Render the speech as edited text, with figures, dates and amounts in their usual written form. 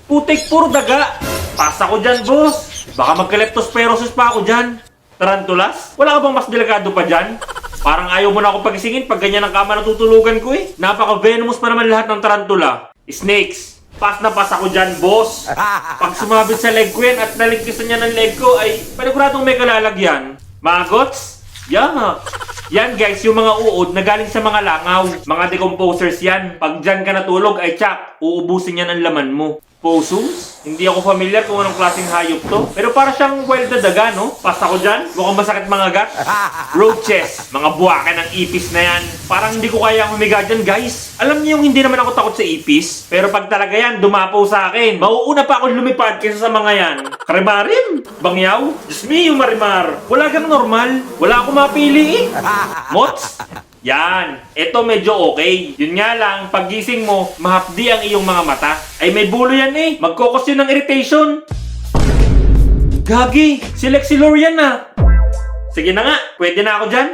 Putik, puro daga. Pasa ko dyan, boss. Baka magka-leptospirosis pa ako dyan. Tarantulas? Wala ka bang mas delikado pa dyan? Parang ayaw mo na ako pagisingin pag ganyan ang kama natutulugan ko eh. Napaka-venomous pa naman lahat ng tarantula. Snakes. Pas na pas ako dyan, boss. Pag sumabit sa leg ko yan at naligpisan niya ng leg ko ay paniguradong may kalalagyan. Magots? Yeah. Yan guys, yung mga uod na galing sa mga langaw. Mga decomposers yan. Pag dyan ka natulog ay tsak, uubusin yan ang laman mo. Possums? Hindi ako familiar kung anong klaseng hayop to. Pero para siyang wild na daga, no? Pasta ko dyan. Mukhang masakit mga gat. Roaches. Mga buwakan ng ipis na yan. Parang hindi ko kaya humiga dyan, guys. Alam niyo yung hindi naman ako takot sa ipis. Pero pag talaga yan, dumapaw sa akin. Mauuna pa ako lumipad kaysa sa mga yan. Karimarim? Bangyaw? Diyos me, yung marimar. Wala kang normal. Wala akong mapili eh. Mots? Yan. Ito medyo okay. Yun nga lang, paggising mo, mahapdi ang iyong mga mata. Ay may bulo yan eh. Magkokos yun ng irritation. Gagi, si Lexilor yan ah. Sige na nga, pwede na ako dyan.